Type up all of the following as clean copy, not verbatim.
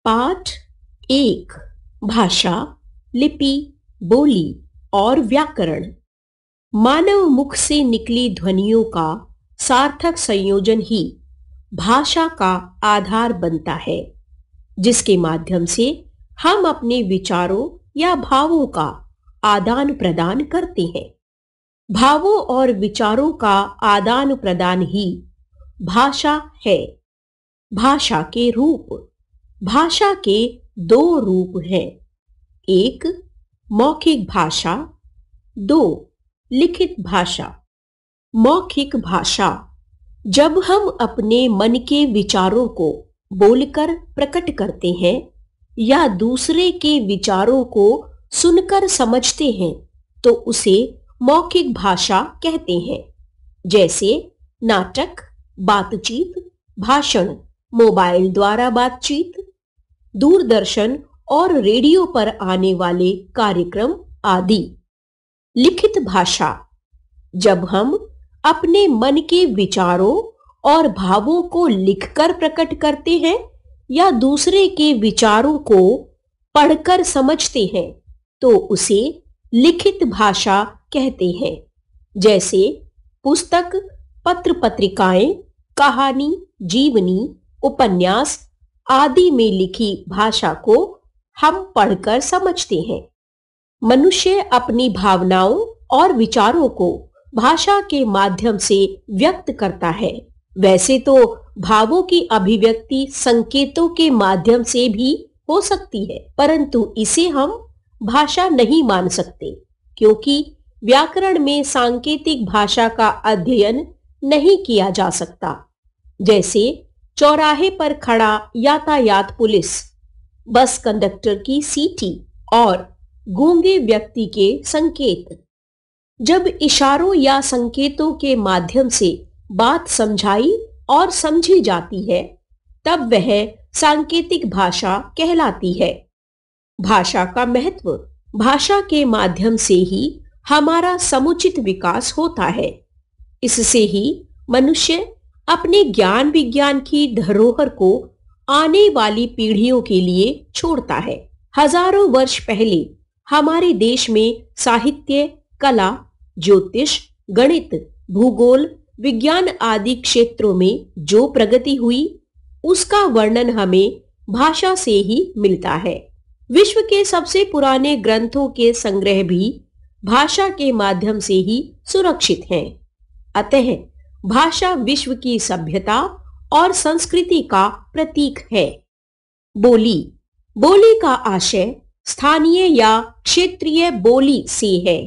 पाठ 1 भाषा, लिपि, बोली और व्याकरण। मानव मुख से निकली ध्वनियों का सार्थक संयोजन ही भाषा का आधार बनता है, जिसके माध्यम से हम अपने विचारों या भावों का आदान प्रदान करते हैं। भावों और विचारों का आदान प्रदान ही भाषा है। भाषा के रूप। भाषा के 2 रूप हैं। 1 मौखिक भाषा, 2 लिखित भाषा। मौखिक भाषा जब हम अपने मन के विचारों को बोलकर प्रकट करते हैं या दूसरे के विचारों को सुनकर समझते हैं तो उसे मौखिक भाषा कहते हैं। जैसे नाटक, बातचीत, भाषण, मोबाइल द्वारा बातचीत, दूरदर्शन और रेडियो पर आने वाले कार्यक्रम आदि। लिखित भाषा जब हम अपने मन के विचारों और भावों को लिखकर प्रकट करते हैं या दूसरे के विचारों को पढ़कर समझते हैं तो उसे लिखित भाषा कहते हैं। जैसे पुस्तक, पत्र पत्रिकाएं, कहानी, जीवनी, उपन्यास आदि में लिखी भाषा को हम पढ़कर समझते हैं। मनुष्य अपनी भावनाओं और विचारों को भाषा के माध्यम से व्यक्त करता है। वैसे तो भावों की अभिव्यक्ति संकेतों के माध्यम से भी हो सकती है, परंतु इसे हम भाषा नहीं मान सकते, क्योंकि व्याकरण में सांकेतिक भाषा का अध्ययन नहीं किया जा सकता। जैसे चौराहे पर खड़ा यातायात पुलिस, बस कंडक्टर की सीटी और गूंगे व्यक्ति के संकेत। जब इशारों या संकेतों के माध्यम से बात समझाई और समझी जाती है, तब वह सांकेतिक भाषा कहलाती है। भाषा का महत्व। भाषा के माध्यम से ही हमारा समुचित विकास होता है। इससे ही मनुष्य अपने ज्ञान विज्ञान की धरोहर को आने वाली पीढ़ियों के लिए छोड़ता है। हजारों वर्ष पहले हमारे देश में साहित्य, कला, ज्योतिष, गणित, भूगोल, विज्ञान आदि क्षेत्रों में जो प्रगति हुई, उसका वर्णन हमें भाषा से ही मिलता है। विश्व के सबसे पुराने ग्रंथों के संग्रह भी भाषा के माध्यम से ही सुरक्षित हैं। अतः भाषा विश्व की सभ्यता और संस्कृति का प्रतीक है। बोली। बोली का आशय स्थानीय या क्षेत्रीय बोली से है।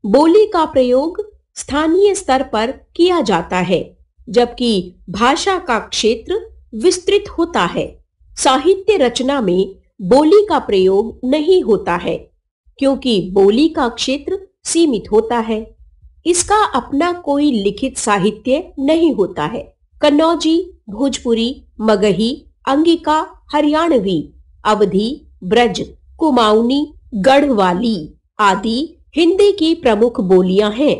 बोली का प्रयोग स्थानीय स्तर पर किया जाता है, जबकि भाषा का क्षेत्र विस्तृत होता है। साहित्य रचना में बोली का प्रयोग नहीं होता है, क्योंकि बोली का क्षेत्र सीमित होता है। इसका अपना कोई लिखित साहित्य नहीं होता है। कन्नौजी, भोजपुरी, मगही, अंगिका, हरियाणवी, अवधी, ब्रज, कुमाऊनी, गढ़वाली आदि हिंदी की प्रमुख बोलियां हैं।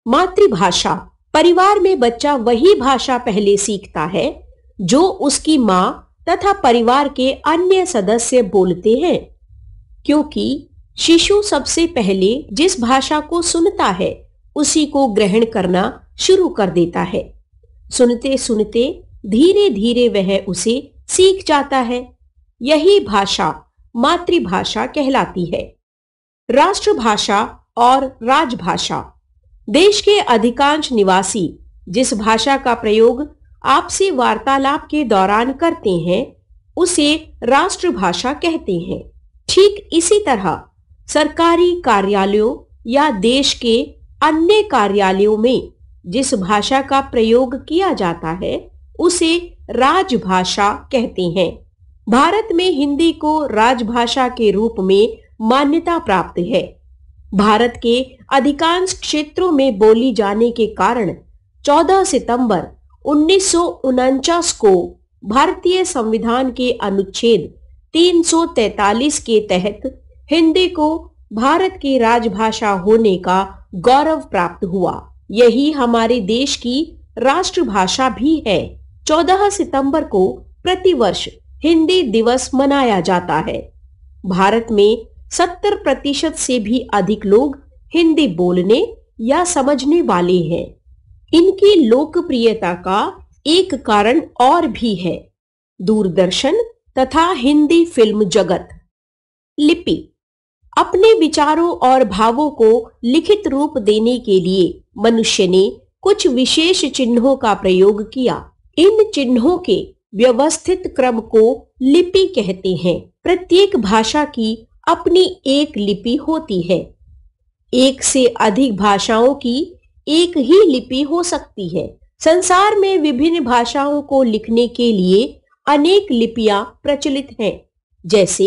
मातृभाषा। परिवार में बच्चा वही भाषा पहले सीखता है जो उसकी मां तथा परिवार के अन्य सदस्य बोलते हैं, क्योंकि शिशु सबसे पहले जिस भाषा को सुनता है उसी को ग्रहण करना शुरू कर देता है। सुनते सुनते धीरे धीरे वह उसे सीख जाता है। यही भाषा मातृभाषा कहलाती है। राष्ट्रभाषा और राजभाषा। देश के अधिकांश निवासी जिस भाषा का प्रयोग आपसी वार्तालाप के दौरान करते हैं, उसे राष्ट्रभाषा कहते हैं। ठीक इसी तरह सरकारी कार्यालयों या देश के अन्य कार्यालयों में जिस भाषा का प्रयोग किया जाता है, उसे राजभाषा कहते हैं। भारत में हिंदी को राजभाषा के रूप में मान्यता प्राप्त है। भारत के अधिकांश क्षेत्रों में बोली जाने के कारण 14 सितंबर 1949 को भारतीय संविधान के अनुच्छेद 343 के तहत हिंदी को भारत की राजभाषा होने का गौरव प्राप्त हुआ। यही हमारे देश की राष्ट्रभाषा भी है। 14 सितंबर को प्रतिवर्ष हिंदी दिवस मनाया जाता है। भारत में 70% से भी अधिक लोग हिंदी बोलने या समझने वाले हैं। इनकी लोकप्रियता का एक कारण और भी है, दूरदर्शन तथा हिंदी फिल्म जगत। लिपि अपने विचारों और भावों को लिखित रूप देने के लिए मनुष्य ने कुछ विशेष चिन्हों का प्रयोग किया। इन चिन्हों के व्यवस्थित क्रम को लिपि कहते हैं। प्रत्येक भाषा की अपनी एक लिपि होती है। एक से अधिक भाषाओं की एक ही लिपि हो सकती है। संसार में विभिन्न भाषाओं को लिखने के लिए अनेक लिपियां प्रचलित हैं, जैसे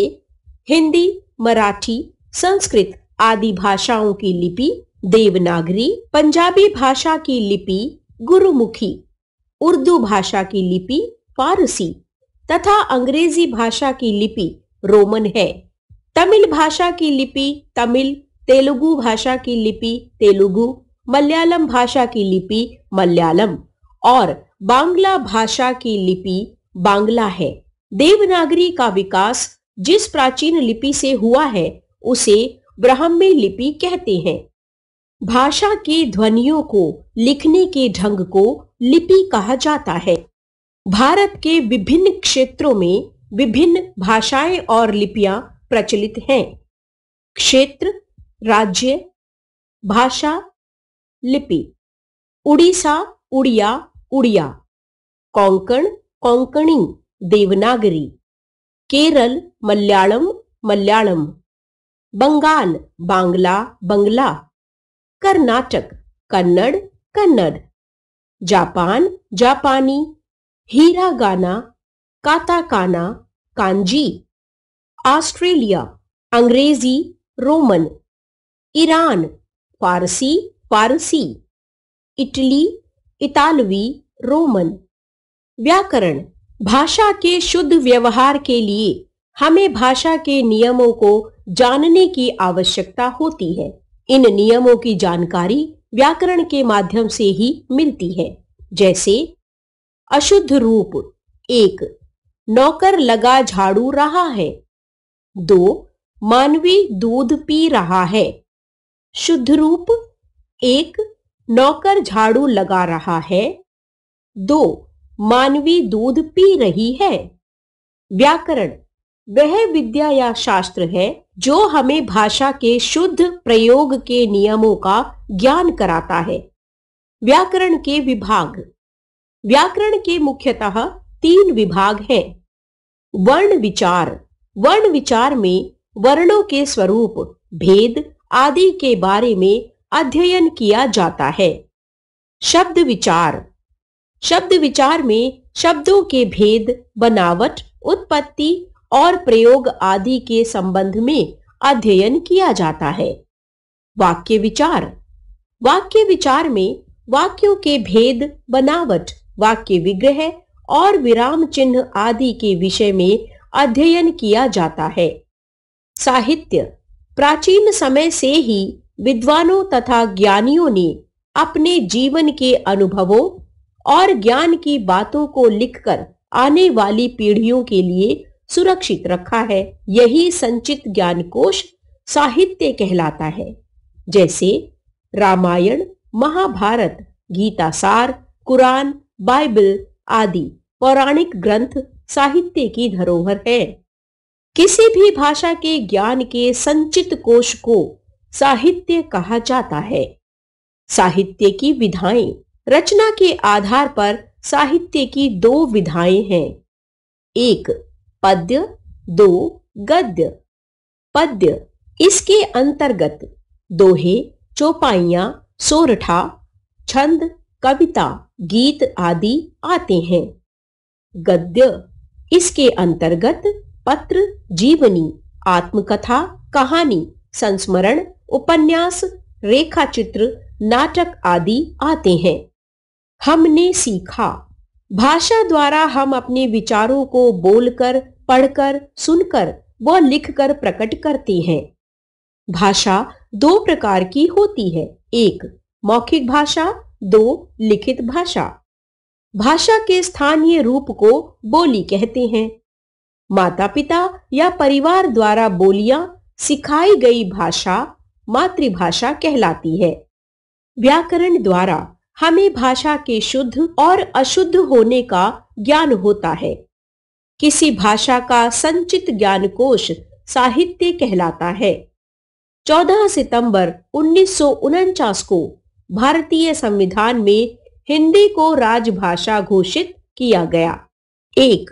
हिंदी, मराठी, संस्कृत आदि भाषाओं की लिपि देवनागरी, पंजाबी भाषा की लिपि गुरुमुखी, उर्दू भाषा की लिपि फारसी तथा अंग्रेजी भाषा की लिपि रोमन है। तमिल भाषा की लिपि तमिल, तेलुगु भाषा की लिपि तेलुगु, मलयालम भाषा की लिपि मलयालम और बांग्ला भाषा की लिपि बांग्ला है। देवनागरी का विकास जिस प्राचीन लिपि से हुआ है उसे ब्राह्मी लिपि कहते हैं। भाषा की ध्वनियों को लिखने के ढंग को लिपि कहा जाता है। भारत के विभिन्न क्षेत्रों में विभिन्न भाषाएं और लिपियां प्रचलित हैं। क्षेत्र, राज्य, भाषा, लिपि। उड़ीसा उड़िया, उड़िया। कोंकण कोंकणी, देवनागरी। केरल मलयालम, मलयालम। बंगाल बांग्ला, बंगला। कर्नाटक कन्नड़, कन्नड़। जापान जापानी, हिरागाना, काताकाना, कांजी। ऑस्ट्रेलिया अंग्रेजी, रोमन। ईरान फारसी, फारसी। इटली इतालवी, रोमन। व्याकरण भाषा के शुद्ध व्यवहार के लिए हमें भाषा के नियमों को जानने की आवश्यकता होती है। इन नियमों की जानकारी व्याकरण के माध्यम से ही मिलती है, जैसे अशुद्ध रूप 1, नौकर लगा झाड़ू रहा है। 2, मानवी दूध पी रहा है। शुद्ध रूप 1, नौकर झाड़ू लगा रहा है। 2, मानवी दूध पी रही है। व्याकरण वह विद्या या शास्त्र है जो हमें भाषा के शुद्ध प्रयोग के नियमों का ज्ञान कराता है। व्याकरण के विभाग। व्याकरण के मुख्यतः 3 विभाग हैं। वर्ण विचार। वर्ण विचार में वर्णों के स्वरूप, भेद आदि के बारे में अध्ययन किया जाता है। शब्द विचार। शब्द विचार में शब्दों के भेद, बनावट, उत्पत्ति और प्रयोग आदि के संबंध में अध्ययन किया जाता है। वाक्य विचार। वाक्य विचार में वाक्यों के भेद, बनावट, वाक्य विग्रह और विराम चिन्ह आदि के विषय में अध्ययन किया जाता है। साहित्य। प्राचीन समय से ही विद्वानों तथा ज्ञानियों ने अपने जीवन के अनुभवों और ज्ञान की बातों को लिखकर आने वाली पीढ़ियों के लिए सुरक्षित रखा है। यही संचित ज्ञान कोश साहित्य कहलाता है। जैसे रामायण, महाभारत, गीता सार, कुरान, बाइबल आदि पौराणिक ग्रंथ साहित्य की धरोहर है। किसी भी भाषा के ज्ञान के संचित कोश को साहित्य कहा जाता है। साहित्य की विधाएं। रचना के आधार पर साहित्य की 2 विधाएं हैं। 1, पद्य, 2, गद्य। पद्य इसके अंतर्गत दोहे, चौपाइयां, सोरठा, छंद, कविता, गीत आदि आते हैं। गद्य इसके अंतर्गत पत्र, जीवनी, आत्मकथा, कहानी, संस्मरण, उपन्यास, रेखाचित्र, नाटक आदि आते हैं। हमने सीखा। भाषा द्वारा हम अपने विचारों को बोलकर, पढ़कर, सुनकर व लिखकर प्रकट करते हैं। भाषा 2 प्रकार की होती है। 1, मौखिक भाषा, 2, लिखित भाषा। भाषा के स्थानीय रूप को बोली कहते हैं। माता पिता या परिवार द्वारा बोलियां सिखाई गई भाषा मातृभाषा कहलाती है। व्याकरण द्वारा हमें भाषा के शुद्ध और अशुद्ध होने का ज्ञान होता है। किसी भाषा का संचित ज्ञानकोश साहित्य कहलाता है। 14 सितंबर 1949 को भारतीय संविधान में हिंदी को राजभाषा घोषित किया गया। एक